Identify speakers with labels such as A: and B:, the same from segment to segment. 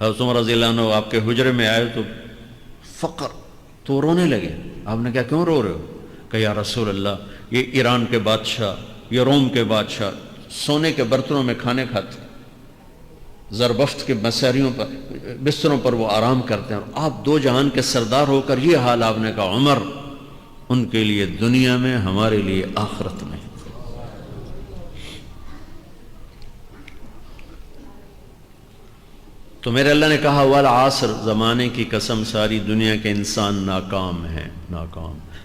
A: حضرت عمر رضی اللہ عنہ آپ کے حجرے میں آئے تو فقر تو رونے لگے. آپ نے کہا کیوں رو رہے ہو؟ کہ یا رسول اللہ یہ ایران کے بادشاہ، یہ روم کے بادشاہ سونے کے برتنوں میں کھانے کھاتے، زربفت کے مساریوں پر بستروں پر وہ آرام کرتے ہیں، اور آپ دو جہان کے سردار ہو کر یہ حال. آپ نے کہا عمر ان کے لیے دنیا میں، ہمارے لیے آخرت میں. تو میرے اللہ نے کہا والعصر، زمانے کی قسم ساری دنیا کے انسان ناکام ہیں.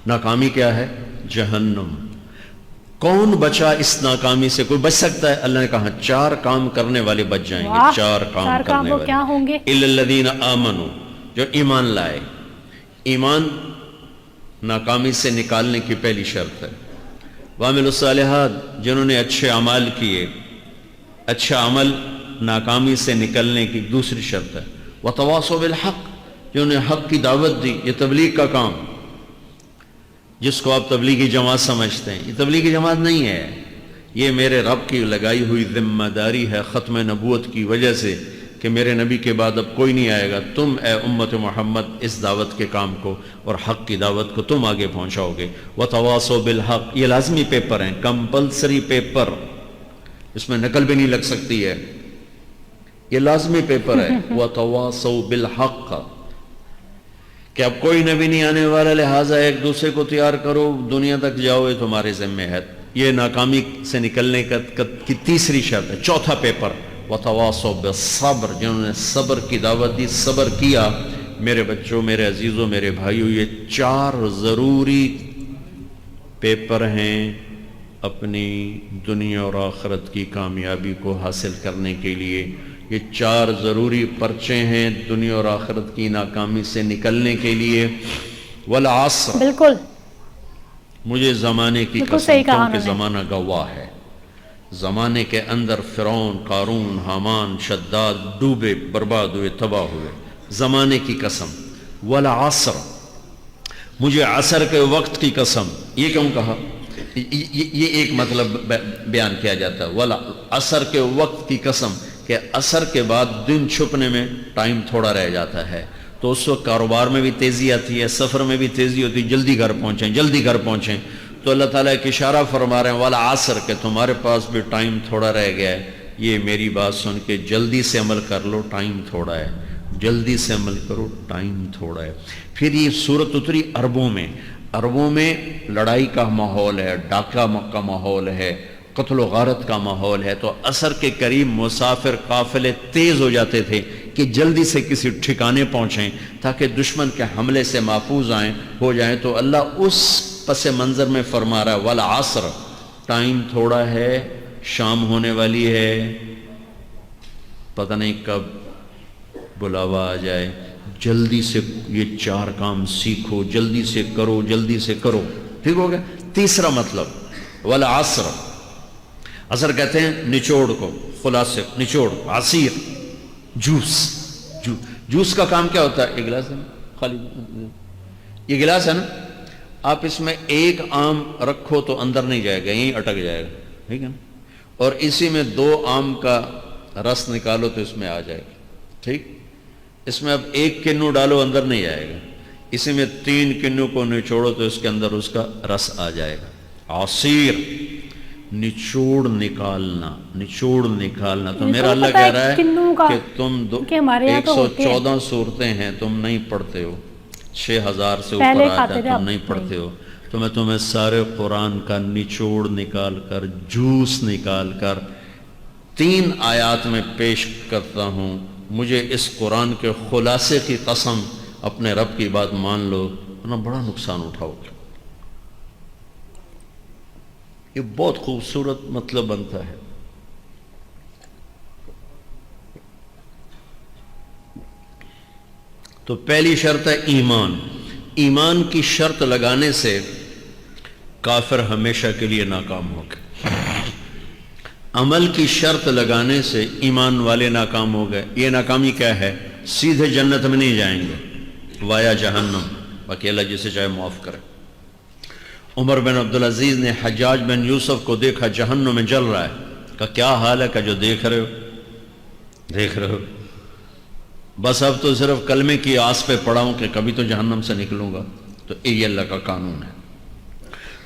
A: ناکامی کیا ہے؟ جہنم. کون بچا اس ناکامی سے؟ کوئی بچ سکتا ہے؟ اللہ نے کہا 4 کام کرنے والے بچ جائیں گے. 4 کام کرنے والے.
B: کیا ہوں گے؟
A: الا الذین آمنوا، جو ایمان لائے. ایمان ناکامی سے نکالنے کی پہلی شرط ہے. وعملوا الصالحات، جنہوں نے اچھے اعمال کیے. اچھا عمل ناکامی سے نکلنے کی دوسری شرط ہے. وتواصوا بالحق، جنہوں نے حق کی دعوت دی. یہ تبلیغ کا کام، جس کو آپ تبلیغی جماعت سمجھتے ہیں، یہ تبلیغی جماعت نہیں ہے. یہ میرے رب کی لگائی ہوئی ذمہ داری ہے ختم نبوت کی وجہ سے کہ میرے نبی کے بعد اب کوئی نہیں آئے گا. تم اے امت محمد اس دعوت کے کام کو اور حق کی دعوت کو تم آگے پہنچاؤ گے. وتواصوا بالحق، یہ لازمی پیپر ہیں، کمپلسری پیپر، اس میں نقل بھی نہیں لگ سکتی ہے، یہ لازمی پیپر ہے. وتواصوا بالحق، کہ اب کوئی نبی نہیں آنے والا، لہٰذا ایک دوسرے کو تیار کرو، دنیا تک جاؤ، یہ تمہارے ذمہ ہے. یہ ناکامی سے نکلنے کی تیسری شرط ہے. چوتھا پیپر وتواصوا بالصبر، جنہوں نے صبر کی دعوت دی، صبر کیا. میرے بچوں، میرے عزیزوں، میرے بھائیوں، یہ 4 ضروری پیپر ہیں اپنی دنیا اور آخرت کی کامیابی کو حاصل کرنے کے لیے. یہ 4 ضروری پرچے ہیں دنیا اور آخرت کی ناکامی سے نکلنے کے لیے. والعصر،
B: بالکل
A: مجھے زمانے کی قسم، کیونکہ زمانہ گواہ ہے. زمانے کے اندر فرعون، قارون، حامان، شداد ڈوبے، برباد ہوئے، تباہ ہوئے. زمانے کی قسم. والعصر، مجھے عصر کے وقت کی قسم. یہ کیوں کہا؟ یہ ایک مطلب بیان کیا جاتا ہے. والعصر کے وقت کی قسم، کہ عصر کے بعد دن چھپنے میں ٹائم تھوڑا رہ جاتا ہے، تو اس وقت کاروبار میں بھی تیزی آتی ہے، سفر میں بھی تیزی ہوتی ہے، جلدی گھر پہنچیں. تو اللہ تعالیٰ ایک اشارہ فرما رہے ہیں والعصر، کہ تمہارے پاس بھی ٹائم تھوڑا رہ گیا ہے. یہ میری بات سن کے جلدی سے عمل کر لو، ٹائم تھوڑا ہے. جلدی سے عمل کرو، ٹائم تھوڑا ہے. پھر یہ صورت اتری عربوں میں لڑائی کا ماحول ہے، ڈاکہ کا ماحول ہے، قتل و غارت کا ماحول ہے. تو عصر کے قریب مسافر قافلے تیز ہو جاتے تھے کہ جلدی سے کسی ٹھکانے پہنچیں تاکہ دشمن کے حملے سے محفوظ ہو جائیں. تو اللہ اس پس منظر میں فرما رہا ہے والعصر، ٹائم تھوڑا ہے، شام ہونے والی ہے، پتہ نہیں کب بلاوا آ جائے. جلدی سے یہ 4 کام سیکھو، جلدی سے کرو. ٹھیک ہو گیا؟ تیسرا مطلب والعصر، عصر کہتے ہیں نچوڑ کو، خلاصے، نچوڑ، عصیر، جوس کا کام کیا ہوتا ہے؟ یہ گلاس ہے نا، خالی یہ گلاس ہے نا، آپ اس میں 1 آم رکھو تو اندر نہیں جائے گا، یہیں اٹک جائے گا، ٹھیک ہے نا. اور اسی میں 2 آم کا رس نکالو تو اس میں آ جائے گا. ٹھیک، اس میں اب 1 کنو ڈالو، اندر نہیں آئے گا. اسی میں 3 کنو کو نچوڑو تو اس کے اندر اس کا رس آ جائے گا. عصیر، نچوڑ نکالنا. تو میرا اللہ کہہ رہا ہے کہ تم 114 صورتیں ہیں، تم نہیں پڑھتے ہو، 6000 سے اوپر آتا ہے، تم نہیں پڑھتے ہو. تو میں تمہیں سارے قرآن کا نچوڑ نکال کر، جوس نکال کر 3 آیات میں پیش کرتا ہوں. مجھے اس قرآن کے خلاصے کی قسم، اپنے رب کی بات مان لو ورنہ بڑا نقصان اٹھاؤ گے. یہ بہت خوبصورت مطلب بنتا ہے. تو پہلی شرط ہے ایمان. ایمان کی شرط لگانے سے کافر ہمیشہ کے لیے ناکام ہو گئے. عمل کی شرط لگانے سے ایمان والے ناکام ہو گئے. یہ ناکامی کیا ہے؟ سیدھے جنت میں نہیں جائیں گے، وایا جہنم. باقی اللہ جسے چاہے معاف کرے. عمر بن عبدالعزیز نے حجاج بن یوسف کو دیکھا جہنم میں جل رہا ہے. کہا کیا حال ہے؟ کہ جو دیکھ رہے ہو. بس اب تو صرف کلمے کی آس پہ پڑا ہوں کہ کبھی تو جہنم سے نکلوں گا. تو یہ اللہ کا قانون ہے.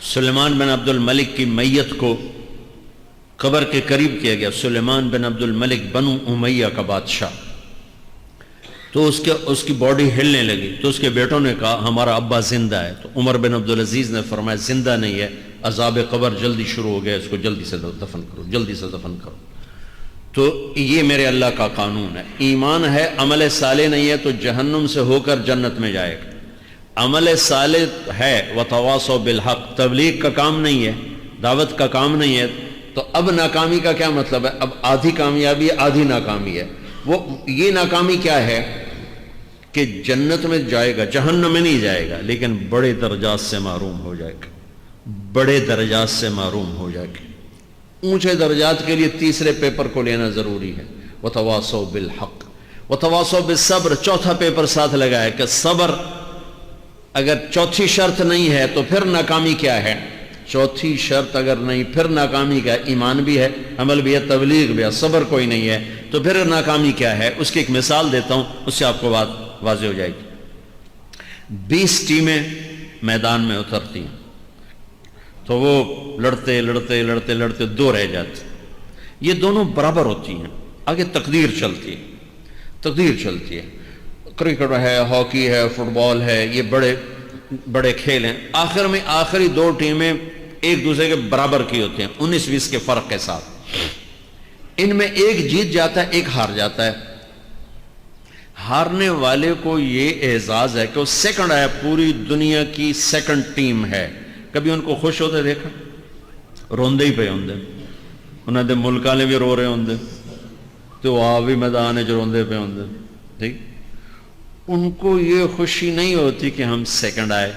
A: سلیمان بن عبد الملک کی میت کو قبر کے قریب کیا گیا. سلیمان بن عبد الملک بنو امیہ کا بادشاہ. تو اس کی باڈی ہلنے لگی. تو اس کے بیٹوں نے کہا ہمارا ابا زندہ ہے. تو عمر بن عبدالعزیز نے فرمایا زندہ نہیں ہے, عذاب قبر جلدی شروع ہو گیا, اس کو جلدی سے دفن کرو, جلدی سے دفن کرو. تو یہ میرے اللہ کا قانون ہے. ایمان ہے, عمل صالح نہیں ہے تو جہنم سے ہو کر جنت میں جائے گا. عمل صالح ہے وتواصوا بالحق, تبلیغ کا کام نہیں ہے, دعوت کا کام نہیں ہے. تو اب ناکامی کا کیا مطلب ہے؟ اب آدھی کامیابی آدھی ناکامی ہے. وہ یہ ناکامی کیا ہے کہ جنت میں جائے گا, جہنم میں نہیں جائے گا, لیکن بڑے درجات سے محروم ہو جائے گا, بڑے درجات سے محروم ہو جائے گا. اونچے درجات کے لیے تیسرے پیپر کو لینا ضروری ہے, وتواصوا بالحق وتواصوا بالصبر. چوتھا پیپر ساتھ لگایا کہ صبر اگر چوتھی شرط نہیں ہے تو پھر ناکامی کیا ہے؟ چوتھی شرط اگر نہیں پھر ناکامی کیا ہے؟ ایمان بھی ہے, عمل بھی ہے, تبلیغ بھی ہے, صبر کوئی نہیں ہے, تو پھر ناکامی کیا ہے؟ اس کی ایک مثال دیتا ہوں, اس سے آپ کو بات واضح ہو جائے گی. 20 ٹیمیں میدان میں اترتی ہیں, تو وہ لڑتے لڑتے لڑتے لڑتے 2 رہ جاتے. یہ دونوں برابر ہوتی ہیں. آگے تقدیر چلتی ہے, تقدیر چلتی ہے. کرکٹ ہے, ہاکی ہے, فٹ بال ہے, یہ بڑے بڑے کھیل ہیں. آخر میں آخری 2 ٹیمیں ایک دوسرے کے برابر کی ہوتی ہیں, 19-20 کے فرق کے ساتھ. ان میں ایک جیت جاتا ہے, ایک ہار جاتا ہے. ہارنے والے کو یہ اعزاز ہے کہ وہ سیکنڈ آیا, پوری دنیا کی سیکنڈ ٹیم ہے. کبھی ان کو خوش ہوتے دیکھا؟ روندے ہی پہ ہوندے, انہوں نے ملک والے بھی رو رہے ہوندے, تو آپ بھی میدان جو روندے پہ ہوندے. ٹھیک, ان کو یہ خوشی نہیں ہوتی کہ ہم سیکنڈ آئے,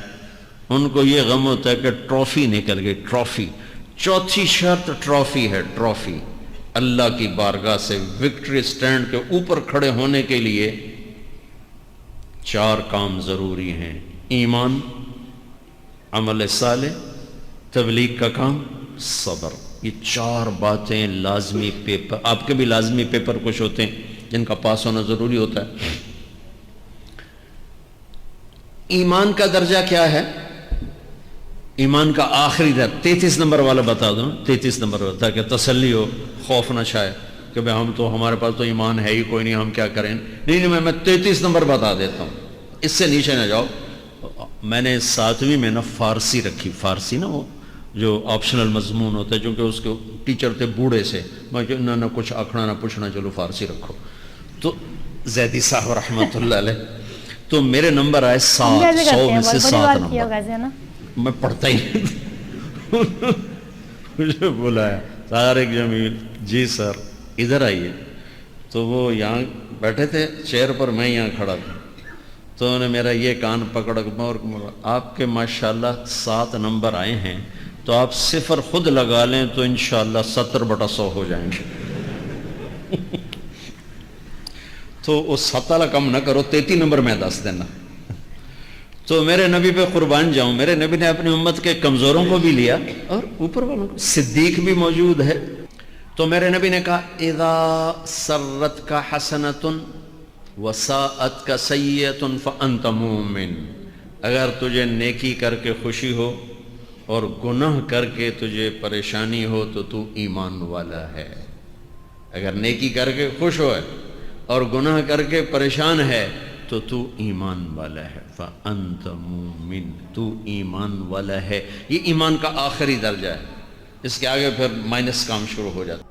A: ان کو یہ غم ہوتا ہے کہ ٹرافی نکل گئی, ٹرافی. چوتھی شرط ٹرافی ہے, ٹرافی. اللہ کی بارگاہ سے وکٹری سٹینڈ کے اوپر کھڑے ہونے کے لیے 4 کام ضروری ہیں: ایمان, عمل صالح, تبلیغ کا کام, صبر. یہ 4 باتیں لازمی پیپر, آپ کے بھی لازمی پیپر کچھ ہوتے ہیں جن کا پاس ہونا ضروری ہوتا ہے. ایمان کا درجہ کیا ہے؟ ایمان کا آخری درجہ 33 نمبر والا بتا دوں, 33 نمبر والا, تاکہ تسلی ہو, خوف نہ چھائے کہ بھئی ہمارے پاس تو ایمان ہے ہی کوئی نہیں, ہم کیا کریں. نہیں, میں 33 نمبر بتا دیتا ہوں, اس سے نیچے نہ جاؤ. میں نے 7ویں میں نا فارسی رکھی, فارسی نا وہ جو آپشنل مضمون ہوتا ہے, چونکہ اس کے ٹیچر تھے بوڑھے سے, میں نہ کچھ آکھنا نہ پوچھنا, چلو فارسی رکھو. تو زیدی صاحب رحمۃ اللہ علیہ, تو میرے نمبر آئے 7, 100 میں سے 7 نمبر. میں پڑھتا ہی نہیں. مجھے بلایا طارق جمیل, جی سر ادھر آئیے. تو وہ یہاں بیٹھے تھے چیئر پر, میں یہاں کھڑا تھا. تو انہوں نے میرا یہ کان پکڑ اور آپ کے ماشاءاللہ 7 نمبر آئے ہیں, تو آپ 0 خود لگا لیں تو انشاءاللہ 70/100 ہو جائیں گے. تو وہ 7 والا کم نہ کرو, 33 نمبر میں 10 دینا. تو میرے نبی پہ قربان جاؤں, میرے نبی نے اپنی امت کے کمزوروں کو بھی لیا اور اوپر والوں کو. صدیق بھی موجود ہے. تو میرے نبی نے کہا اذا سرت کا حسنۃ وساءت کا سیئۃ فانت مومن. اگر تجھے نیکی کر کے خوشی ہو اور گناہ کر کے تجھے پریشانی ہو تو تو ایمان والا ہے. اگر نیکی کر کے خوش ہو اور گناہ کر کے پریشان ہے تو تو ایمان والا ہے. فانت مومن, تو ایمان والا ہے. یہ ایمان کا آخری درجہ ہے, اس کے آگے پھر مائنس کام شروع ہو جاتا.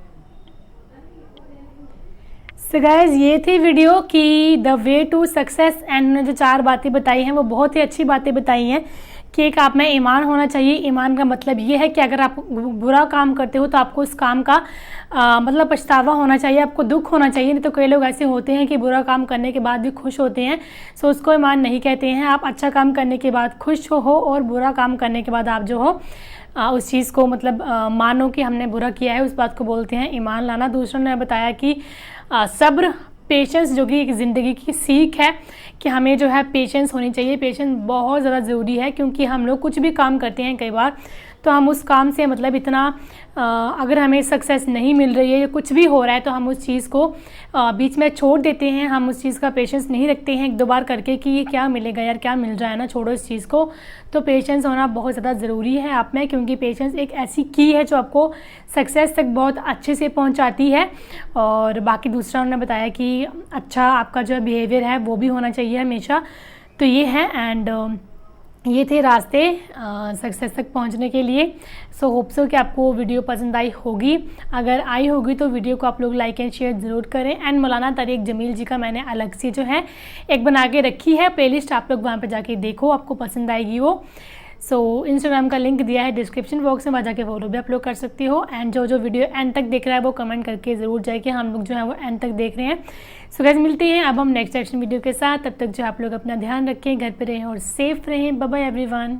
B: سو گائز, یہ تھی ویڈیو کی دا وے ٹو سکسیس, اینڈ جو 4 باتیں بتائی ہیں وہ بہت ہی اچھی باتیں بتائی ہیں کہ ایک آپ میں ایمان ہونا چاہیے. ایمان کا مطلب یہ ہے کہ اگر آپ برا کام کرتے ہو تو آپ کو اس کام کا مطلب پچھتاوا ہونا چاہیے, آپ کو دکھ ہونا چاہیے. نہیں تو کئی لوگ ایسے ہوتے ہیں کہ برا کام کرنے کے بعد بھی خوش ہوتے ہیں, سو اس کو ایمان نہیں کہتے ہیں. آپ اچھا کام کرنے کے بعد خوش ہو اور برا کام کرنے کے بعد آپ جو ہو اس چیز کو مطلب مانو کہ ہم نے برا کیا ہے, اس بات کو بولتے ہیں ایمان لانا. دوسروں نے بتایا کہ صبر, پیشنس, جو کہ ایک زندگی کی سیکھ ہے کہ ہمیں جو ہے پیشنس ہونی چاہیے. پیشنس بہت زیادہ ضروری ہے, کیونکہ ہم لوگ کچھ بھی کام کرتے ہیں کئی بار تو ہم اس کام سے مطلب اتنا اگر ہمیں سکسیس نہیں مل رہی ہے یا کچھ بھی ہو رہا ہے تو ہم اس چیز کو بیچ میں چھوڑ دیتے ہیں, ہم اس چیز کا پیشنس نہیں رکھتے ہیں ایک دو بار کر کے کہ یہ کیا ملے گا یار, کیا مل رہا ہے نا, چھوڑو اس چیز کو. تو پیشنس ہونا بہت زیادہ ضروری ہے آپ میں, کیونکہ پیشنس ایک ایسی کی ہے جو آپ کو سکسیس تک بہت اچھے سے پہنچاتی ہے. اور باقی دوسرا انہوں نے بتایا کہ اچھا آپ کا جو بیہیویئر ہے وہ بھی ہونا چاہیے ہمیشہ. تو یہ ہے, اینڈ یہ تھے راستے سکسیس تک پہنچنے کے لیے. سو ہوپ سو کہ آپ کو ویڈیو پسند آئی ہوگی. اگر آئی ہوگی تو ویڈیو کو آپ لوگ لائک اینڈ شیئر ضرور کریں. اینڈ مولانا طارق جمیل جی کا میں نے الگ سے جو ہے ایک بنا کے رکھی ہے پلے لسٹ, آپ لوگ وہاں پہ جا کے دیکھو, آپ کو پسند آئے گی وہ. سو انسٹاگرام کا لنک دیا ہے ڈسکرپشن باکس میں, وہاں جا کے فالو بھی آپ لوگ کر سکتے ہو. اینڈ جو ویڈیو اینڈ تک دیکھ رہا ہے وہ کمنٹ کر کے ضرور جائے کہ ہم لوگ جو ہے وہ اینڈ تک دیکھ رہے ہیں. سو گائز ملتے ہیں اب ہم نیکسٹ ایکشن ویڈیو کے ساتھ. تب تک جو آپ لوگ اپنا دھیان رکھیں, گھر پہ رہیں اور سیف رہیں. Bye bye every one.